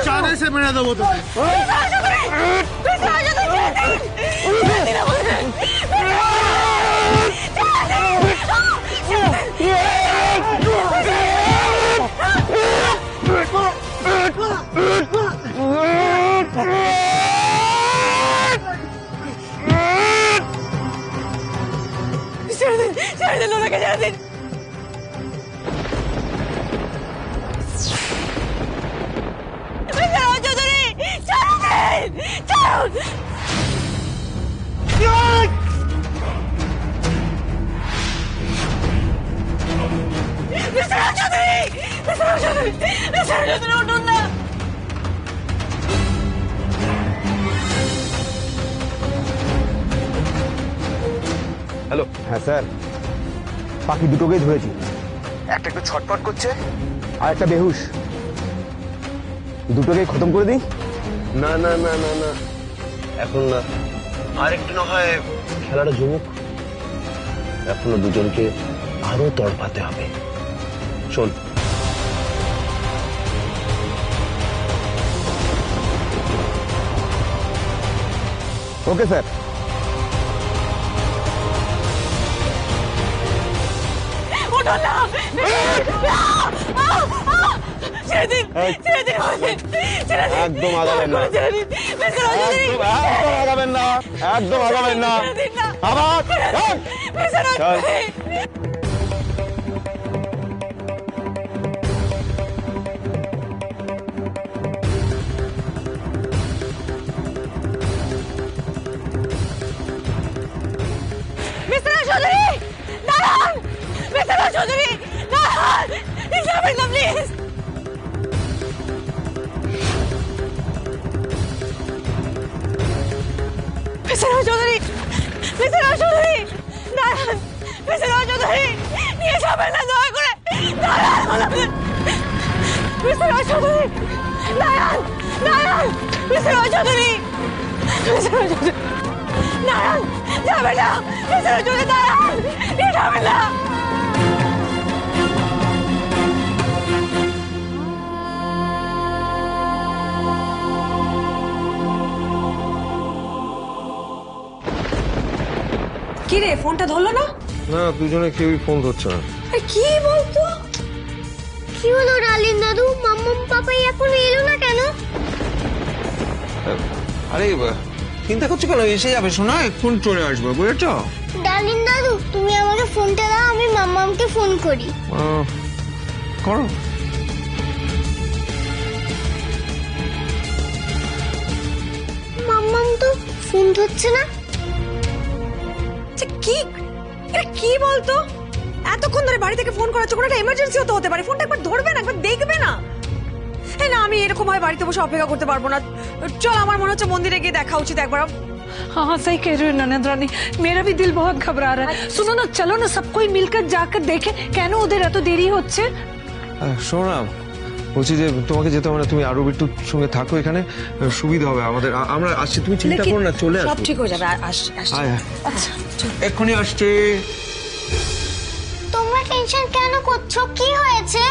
জানে সে মেরে দেবো তোকে। ছেড়ে দিন ওনাকে, ছেড়ে দিন। চৌধুরী ছেড়ে দিন, ছাড়ুন। Mister Chowdhury, mister Chowdhury, mister Chowdhury উঠুন না। হ্যালো। হ্যাঁ স্যার, বাকি দুটোকেই ধরেছি। একটা একটু ছটফট করছে আর একটা বেহুশ। দুটোকেই খতম করে দিই। না না না না না, এখন না, আর একটু না হয় খেলাটা জমুক। এখনো দুজনকে আরো তড়পাতে হবে। শোন, ওকে স্যার। উঠুন না, ছেড়ে দিন, ছেড়ে দিন, ছেড়ে দিন। একদম আগাবেন না, ছেড়ে দিন, মিস্টার চৌধুরী। একদম আগাবেন না, একদম আগাবেন না। ছেড়ে দিন না। আবার মিস্টার চৌধুরী। মিস্টার চৌধুরী, দাঁড়ান। মিস্টার চৌধুরী, দাঁড়ান। যাবেন না please. Mister Chowdhury, mister Chowdhury, দাঁড়ান। মিস্টার চৌধুরী, নিয়ে যাবেন না, দয়া করে দাঁড়ান। মিস্টার চৌধুরী, দাঁড়ান, দাঁড়ান। মিস্টার চৌধুরী, মিস্টার চৌধুরী, দাঁড়ান, যাবেন না। মিস্টার চৌধুরী, দাঁড়ান, নিয়ে যাবেন না। কি রে, ফোনটা ধরলো না? না, দুজনে কেউই ফোন ধরছে না। কি বলতো? কি হলো ডার্লিং দাদু, মাম্মা পাপাই এখনো এলো না কেন? আরে চিন্তা করছো কেন? এসে যাবে শোনা, এক্ষুন চলে আসবো, বুঝেছ? ডার্লিং দাদু, তুমি আমাকে ফোনটা দাও, আমি মাম্মামকে ফোন করি। করো। মাম্মাম তো ফোন ধরছে না। কি, এটা কি বলতো? এতক্ষণ ধরে বাড়ি থেকে ফোন করাচ্ছ, কোনো একটা এমার্জেন্সি হতে পারে। ফোনটা একবার ধরবে না, একবার দেখবে না? না, আমি এরকম হয় বাড়িতে বসে অপেক্ষা করতে পারবো না। চল, আমার মনে হচ্ছে মন্দিরে গিয়ে দেখা উচিত একবার। हाँ सही कह रही हो ननद रानी, मेरा भी दिल बहुत घबरा रहा है। सुनो ना, चलो ना सब कोई मिलकर जाकर देखे কেন ওদের এত দেরি হচ্ছে। শোনো না, বলছি যে তোমাকে যেতে হবে না, তুমি আরো একটু সঙ্গে থাকো, এখানে সুবিধা হবে আমাদের। আমরা আসছি, তুমি চিন্তা করো না, চলে সব আসবো। ঠিক হয়ে যাবে। আসছি। আচ্ছা, এক্ষুনি আসছে। তোমরা টেনশন কেন করছো? কি হয়েছে?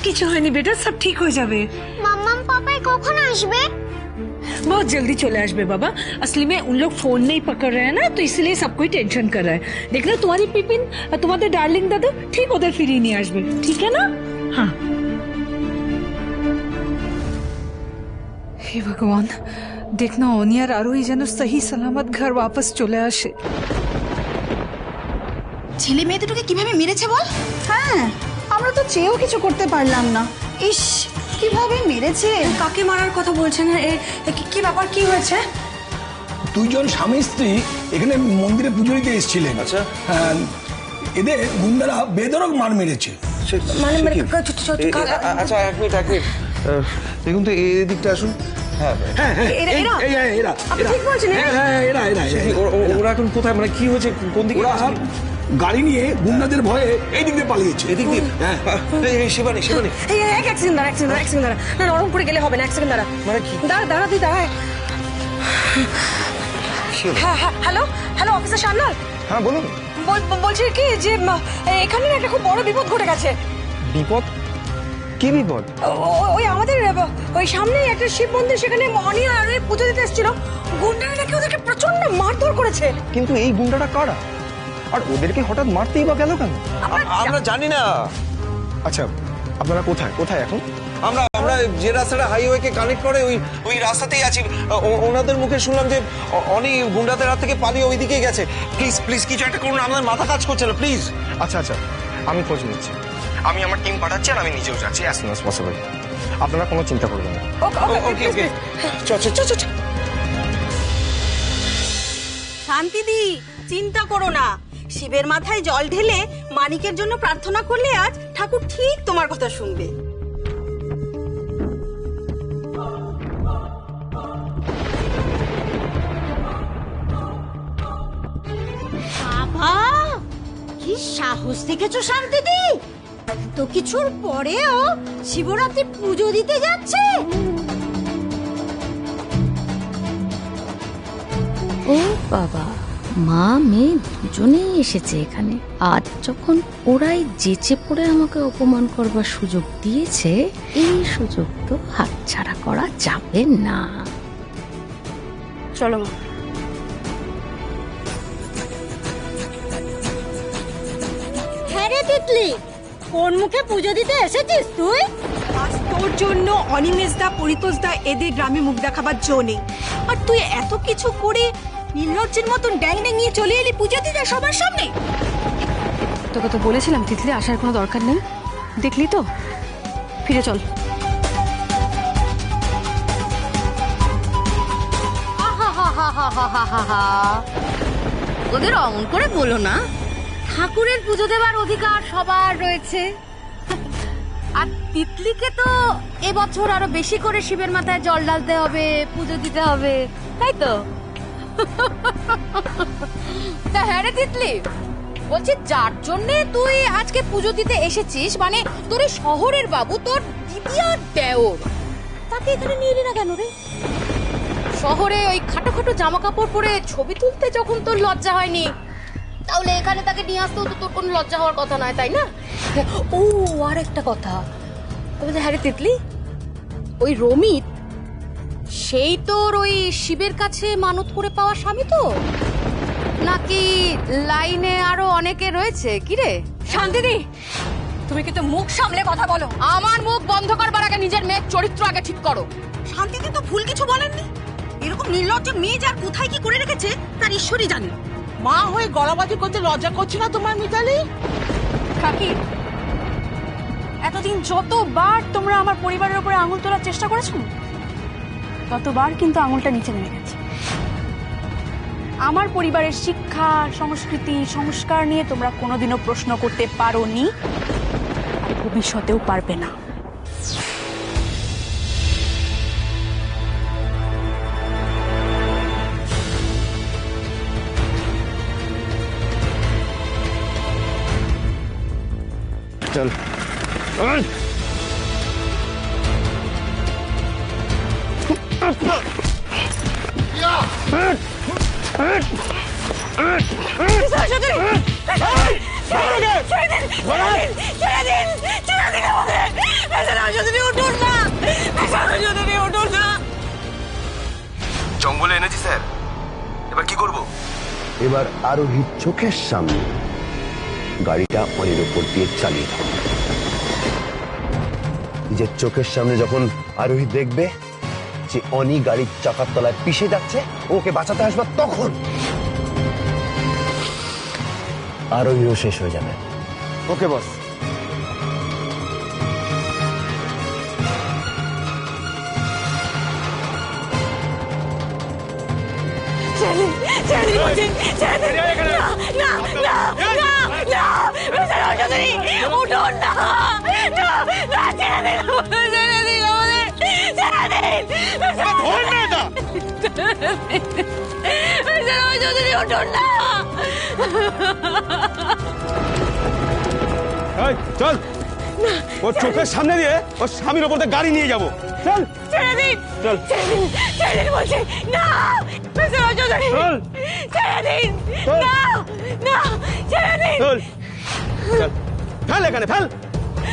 কিছু হয়নি বেটা, সব ঠিক হয়ে যাবে। মাম্মাম পাপাই কখন আসবে? बहुत जल्दी चले आसबे बाबा। असली में उन लोग फोन नहीं पकड़ रहे हैं ना, तो इसलिए सब कोई टेंशन कर रहा है। देखना तुम्हारी पिपिन, तुम्हारे डार्लिंग दादू ठीक उधर फिरी नहीं आसबे, ठीक है ना? हाँ। हे भगवान, देखना ओनियार आरोही যেন सही सलामत घर वापस চলে আসে। ছেলে মেয়ে দুটোকে কিভাবে মেরেছে বল? হ্যাঁ, আমরা তো চেয়েও কিছু করতে পারলাম না। ইস, কিভাবে মেরেছে। কাকে মারার কথা বলছেন? কি ব্যাপার, কি হয়েছে? দুইজন স্বামী স্ত্রী এখানে মন্দিরে পুজো দিতে এসেছিলেন। আচ্ছা। হ্যাঁ, এদের গুন্ডারা বেধড়ক মার মেরেছে। মানে আচ্ছা, এক মিনিট। দেখুন তো, এই দিকটা আসুন। হ্যাঁ হ্যাঁ, এরা আপনি ঠিক বলছেন? এরা ওরা এখন কোথায়, মানে কি হয়েছে, কোন দিকে? ওরা গাড়ি নিয়ে গুন্ডাদের ভয়ে এই দিক দিয়ে পালিয়েছে। এদিক দিয়ে? হ্যাঁ। শিবানী, এক সেকেন্ড দাঁড়া। না, ওরকম করে গেলে হবে না। এক সেকেন্ড দাঁড়া। মানে কি? দাঁড়া, তুই দাঁড়ায়। হ্যাঁ, হ্যালো অফিসার সান্যাল। হ্যাঁ বলুন। বলছি কি যে এখানে একটা খুব বড় বিপদ ঘটে গেছে। বিপদ? কি বিপদ? ওই আমাদের ওই সামনেই একটা শিব মন্দির, সেখানে অনি আর ওই পুজো দিতে এসেছিল। গুন্ডারা নাকি ওদেরকে প্রচন্ড মারধর করেছে। কিন্তু এই গুন্ডাটা কারা, আর ওদেরকে হঠাৎ মারতেই বা গেল কেন? আমরা জানি না। আচ্ছা, আপনারা কোথায় কোথায় এখন? আমরা আমরা যে রাস্তাটা হাইওয়েকে কানেক্ট করে ওই রাস্তাতেই আছি। ওনাদের মুখে শুনলাম যে অনেক গুন্ডাদের হাত থেকে পালিয়ে ওই দিকে গেছে। প্লিজ প্লিজ কিছু একটা করুন, আমাদের মাথা কাজ করছে না, প্লিজ। আচ্ছা আচ্ছা, আমি খোঁজ নিচ্ছি, আমি আমার টিম পাঠাচ্ছি, আর আমি নিজেও যাচ্ছি অ্যাজ সুন অ্যাজ পসিবল। আপনারা কোনো চিন্তা করবেন না। ওকে ওকে, চল চল চল চল। শান্তিদি, চিন্তা করো না। শিবের মাথায় জল ঢেলে মানিকের জন্য প্রার্থনা করলে আজ ঠাকুর ঠিক তোমার কথা শুনবে। বাবা, কি সাহস দেখেছো শান্তিদি? তো কিছুর পরেও শিবরাত্রি পুজো দিতে যাচ্ছে। ও বাবা, মা মেয়ে দুজনেই এসেছে এখানে। আজ যখন ওরাই যেচে পড়ে আমাকে অপমান করবার সুযোগ দিয়েছে, এই সুযোগ তো হাতছাড়া করা যাবে না। চলো মা। হ্যাঁ রে তিতলি, কোন মুখে পুজো দিতে এসেছিস তুই? আজ তোর জন্য অনিমেষদা, পরিতোষদা এদের গ্রামে মুখ দেখাবার জো নেই। আর তুই এত কিছু করে নির্লজ্জের মতন ড্যাং ড্যাঙিয়ে চলে এলি পুজো দিতে সবার সামনে। তোকে তো বলেছিলাম তিতলি, আসার কোনো দরকার নেই। দেখলি তো, ফিরে চল। ওদের অমন করে বলো না, ঠাকুরের পুজো দেওয়ার অধিকার সবার রয়েছে। আর তিতলিকে তো এবছর আরো বেশি করে শিবের মাথায় জল ঢালতে হবে, পুজো দিতে হবে, তাই তো? তা হ্যাঁ রে তিতলি, বলছি যার জন্যে তুই আজকে পুজো দিতে এসেছিস, মানে তোর এই শহরের বাবু, তোর দিদি আর দেওর, তাকে এখানে নিয়ে এলি না কেন রে? শহরে ওই খাটো খাটো জামা কাপড় পরে ছবি তুলতে যখন তোর লজ্জা হয়নি, তাহলে এখানে তাকে নিয়ে আসতেও তো তোর কোনো লজ্জা হওয়ার কথা নয়, তাই না? ও আর একটা কথা, তবে হ্যাঁ রে তিতলি, ওই রমিত, সেই তোর ওই শিবের কাছে মানত করে পাওয়া স্বামী তো, নাকি লাইনে আরো অনেকে রয়েছে? কি রে শান্তিদি, তুমি কিন্তু মুখ সামলে কথা বলো। আমার মুখ বন্ধ করবার আগে নিজের মেয়ের চরিত্র আগে ঠিক করো। শান্তিদি তো ভুল কিছু বলেননি। এরকম নির্লজ্জ মেয়ে যার কোথায় কি করে রেখেছে তার ঈশ্বরই জানে। মা হয়ে গলাবাজি করতে লজ্জা করছে না তোমার মিতালি? কাকি, এতদিন যতবার তোমরা আমার পরিবারের উপরে আঙুল তোলার চেষ্টা করেছো, ততবার কিন্তু আঙুলটা নিচে নেমে গেছে। আমার পরিবারের শিক্ষা, সংস্কৃতি, সংস্কার নিয়ে তোমরা কোনোদিনও প্রশ্ন করতে পারোনি, আর ভবিষ্যতেও পারবে না। চল জঙ্গলে এনেছি স্যার, এবার কি করব? এবার আরোহীর চোখের সামনে গাড়িটা অনির উপর দিয়ে চালিয়ে দাও। নিজের চোখের সামনে যখন আরোহী দেখবে যে অনি গাড়ির চাকার তলায় পিষে যাচ্ছে, ওকে বাঁচাতে আসবে, তখন আরোহীও শেষ হয়ে যাবে। ওকে বস। চল, ওর চোখের সামনে দিয়ে ওর স্বামীর ওপর গাড়ি নিয়ে যাবো। চল চল চল, ফেল এখানে, ফেল।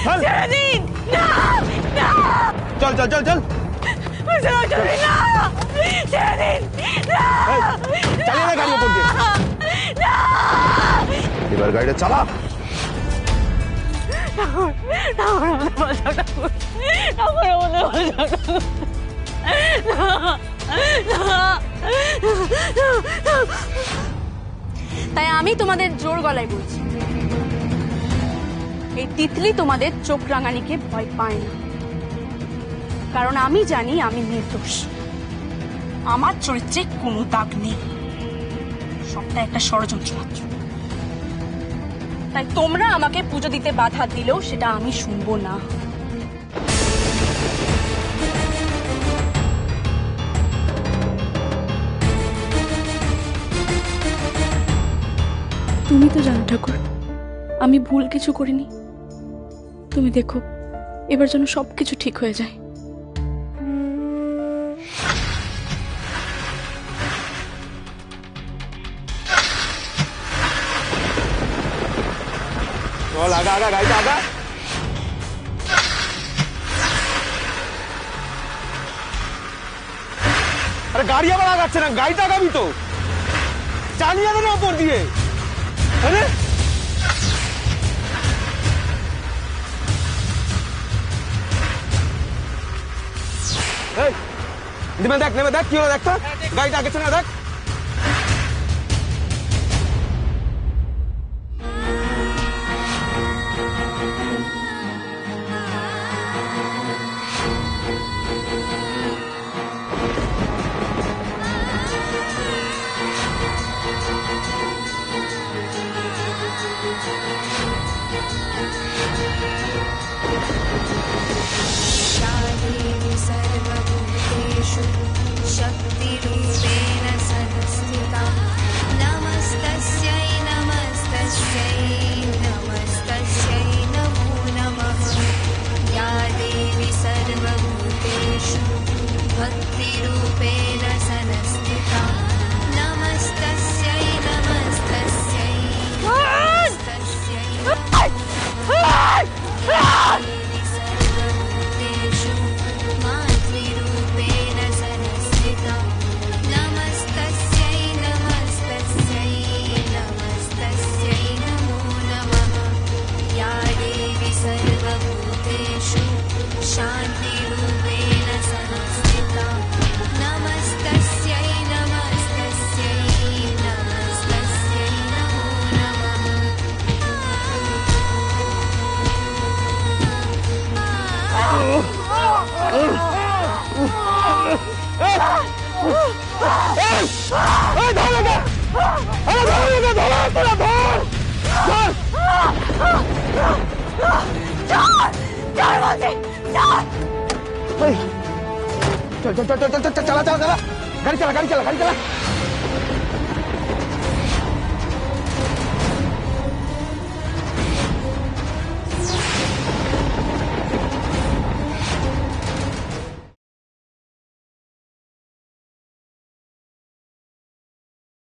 ছেড়ে দিন না না চল চল চল চল ছেড়ে দিন না ছেড়ে দিন না চালিয়ে না গাড়ি ওপর দিয়ে না এবার গাড়িটা চালা। তাই আমি তোমাদের জোর গলায় বলছি, এই তিতলি তোমাদের চোখ রাঙানিকে ভয় পায় না, কারণ আমি জানি আমি নির্দোষ, আমার চরিত্রে কোনো দাগ নেই, সবটা একটা ষড়যন্ত্র মাত্র। তাই তোমরা আমাকে পুজো দিতে বাধা দিলেও সেটা আমি শুনবো না। তুমি তো জানো ঠাকুর আমি ভুল কিছু করিনি। তুমি দেখো এবার যেন সবকিছু ঠিক হয়ে যায়। চল আগা আগা গাড়িটা আগা। আরে গাড়ি আবার আগাচ্ছে না, গাড়িটা আগাবি তো, চালিয়ে আনো না ওপর দিয়ে। আরে নেমে দেখ কি হলো, দেখ তো গাড়িটা আগেছে না, দেখ। शक्तिरूपेण संस्थिता नमस्तस्यै नमस्तस्यै नमस्तस्यै नमो नमः या देवी सर्वभूतेषु भक्तिरूपेण संस्थिता नमस्तस्यै नमस्तस्यै नमस्तस्यै देवी सर्वभूतेषु मातृरूपेण संस्थिता नमस्तस्यै नमस्तस्यै नमस्तस्यै नमो नमः या देवी सर्वभूतेषु शान्तिरूपेण संस्थिता नमस्तस्यै नमस्तस्यै नमस्तस्यै नमो चल चल चल चल चल चला चला चला गाड़ी चला गाड़ी चला गाड़ी चला